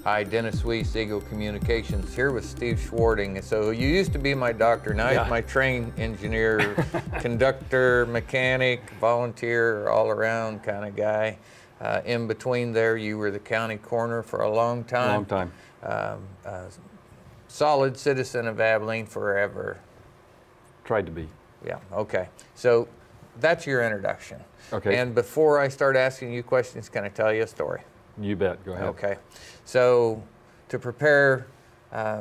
Hi, Dennis Weiss, Eagle Communications, here with Steve Schwarting. So you used to be my doctor, now you're my train engineer, conductor, mechanic, volunteer, all-around kind of guy. In between there, you were the county coroner for a long time. Solid citizen of Abilene forever. Tried to be. Yeah, okay. So that's your introduction. Okay. And before I start asking you questions, can I tell you a story? You bet. Go ahead. Okay. So to prepare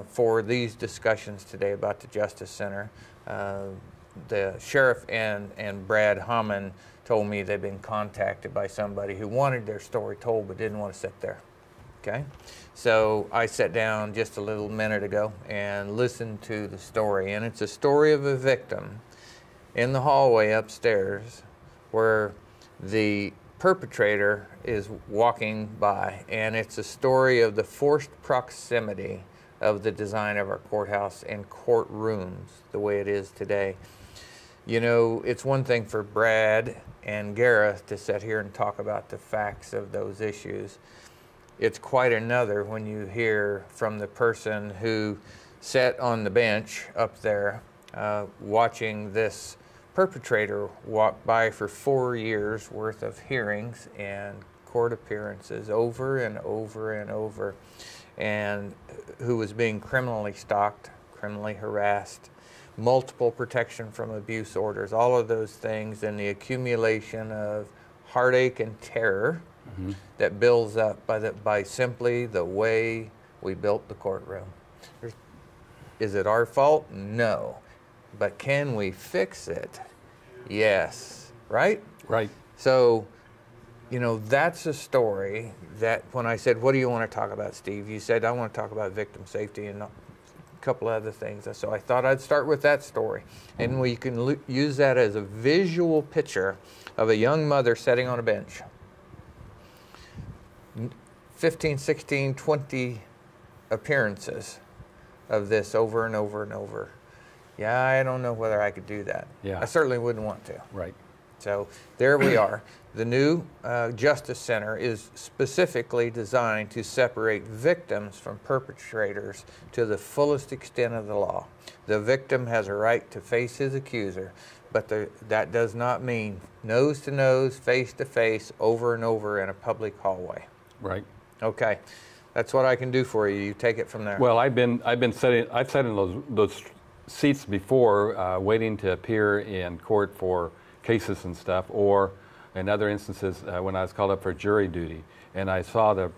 for these discussions today about the Justice Center, the sheriff and Brad Hammond told me they'd been contacted by somebody who wanted their story told but didn't want to sit there. Okay. So I sat down just a little minute ago and listened to the story, and it's a story of a victim in the hallway upstairs where the perpetrator is walking by, and it's a story of the forced proximity of the design of our courthouse and courtrooms the way it is today. You know, it's one thing for Brad and Gareth to sit here and talk about the facts of those issues. It's quite another when you hear from the person who sat on the bench up there watching this perpetrator walk by for 4 years worth of hearings and court appearances over and over and over, and who was being criminally stalked, criminally harassed, multiple protection from abuse orders, all of those things, and the accumulation of heartache and terror that builds up by simply the way we built the courtroom. Is it our fault? No. But can we fix it? Yes. Right? Right. So, you know, that's a story that when I said, what do you want to talk about, Steve? You said, I want to talk about victim safety and a couple other things. So I thought I'd start with that story. And we can use that as a visual picture of a young mother sitting on a bench. 15, 16, 20 appearances of this over and over and over. Yeah, I don't know whether I could do that. Yeah. I certainly wouldn't want to. Right. So there we are. The new Justice Center is specifically designed to separate victims from perpetrators to the fullest extent of the law. The victim has a right to face his accuser, but that does not mean nose to nose, face to face, over and over in a public hallway. Right. Okay, that's what I can do for you. You take it from there. Well, I've sat in those seats before, waiting to appear in court for cases and stuff, or in other instances when I was called up for jury duty, and I saw the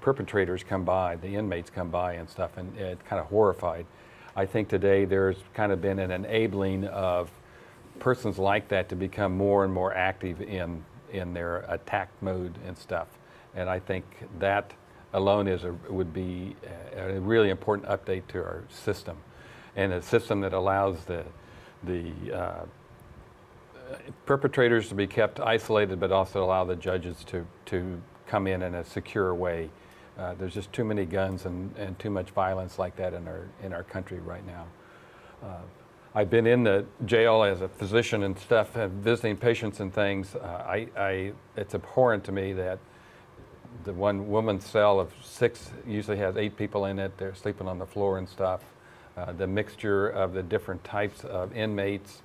perpetrators come by, the inmates come by and stuff, and it kind of horrified. I think today there's kind of been an enabling of persons like that to become more and more active in their attack mode and stuff. And I think that alone would be a really important update to our system, and a system that allows the perpetrators to be kept isolated, but also allow the judges to come in a secure way. There's just too many guns and too much violence like that in our country right now. I've been in the jail as a physician and stuff, visiting patients and things. It's abhorrent to me that the one woman's cell of 6 usually has 8 people in it. They're sleeping on the floor and stuff. The mixture of the different types of inmates,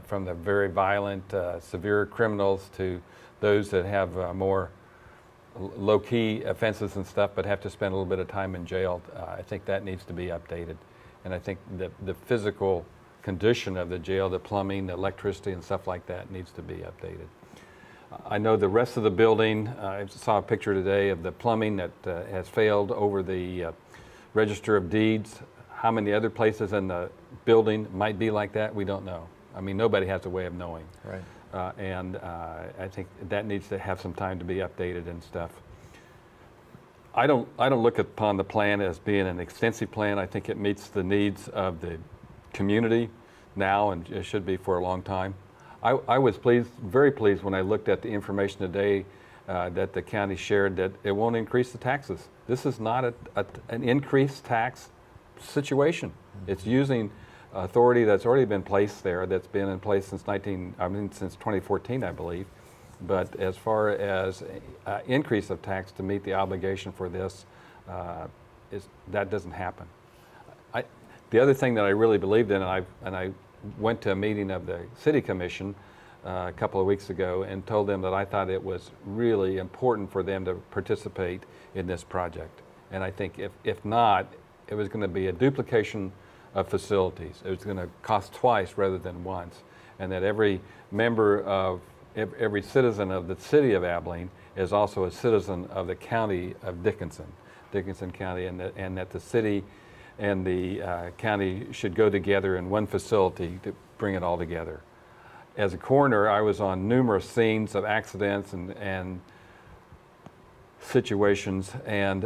from the very violent, severe criminals to those that have more low-key offenses and stuff, but have to spend a little bit of time in jail. I think that needs to be updated. And I think that the physical condition of the jail, the plumbing, the electricity and stuff like that needs to be updated. I know the rest of the building, I saw a picture today of the plumbing that has failed over the Register of Deeds. How many other places in the building might be like that, we don't know. I mean, nobody has a way of knowing. Right. And I think that needs to have some time to be updated and stuff. I don't look upon the plan as being an extensive plan. I think it meets the needs of the community now, and it should be for a long time. I was pleased, very pleased, when I looked at the information today that the county shared that it won't increase the taxes. This is not an increased tax situation. Mm-hmm. It's using authority that's already been placed there, that's been in place since 2014, I believe, But as far as increase of tax to meet the obligation for this, that doesn't happen. The other thing that I really believed in, and I went to a meeting of the City Commission a couple of weeks ago and told them that I thought it was really important for them to participate in this project. And I think if not, it was going to be a duplication of facilities. It was going to cost twice rather than once. And that every member of, every citizen of the city of Abilene is also a citizen of the county of Dickinson County, and that the city and the county should go together in one facility to bring it all together. As a coroner, I was on numerous scenes of accidents and situations, and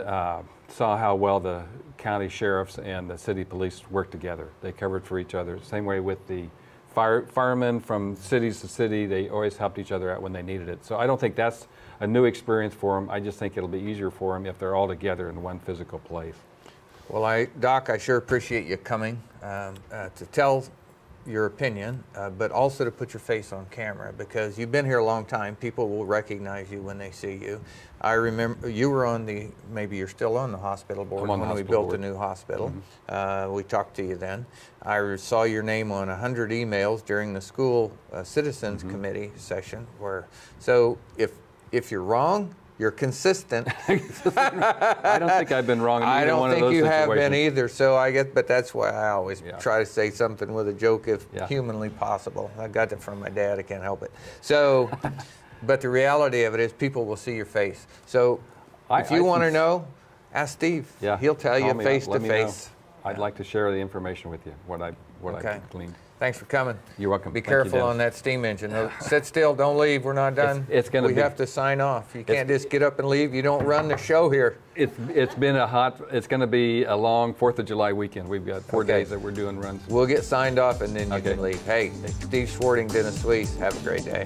saw how well the county sheriffs and the city police worked together. They covered for each other. Same way with the firemen from cities to city, they always helped each other out when they needed it. So I don't think that's a new experience for them. I just think it'll be easier for them if they're all together in one physical place. Well, Doc, I sure appreciate you coming to tell your opinion, but also to put your face on camera, because you've been here a long time. People will recognize you when they see you. I remember you were on the, maybe you're still on the hospital board when we built the new hospital. Mm-hmm. We talked to you then. I saw your name on 100 emails during the school citizens mm-hmm. committee session. So if you're wrong, you're consistent. I don't think I've been wrong in either one of those situations. I don't think you have been either, so I guess, but that's why I always try to say something with a joke if humanly possible. I got that from my dad, I can't help it. So, but the reality of it is people will see your face. So if you want to know, ask Steve. Yeah. He'll tell you face to face. I'd like to share the information with you, what I gleaned. Thanks for coming. You're welcome. Be careful on that steam engine. Sit still. Don't leave. We're not done. We have to sign off. You can't just get up and leave. You don't run the show here. It's been it's going to be a long 4th of July weekend. We've got 4 days that we're doing runs. We'll get signed off and then you can leave. Hey, Steve Schwarting, Dennis Suisse. Have a great day.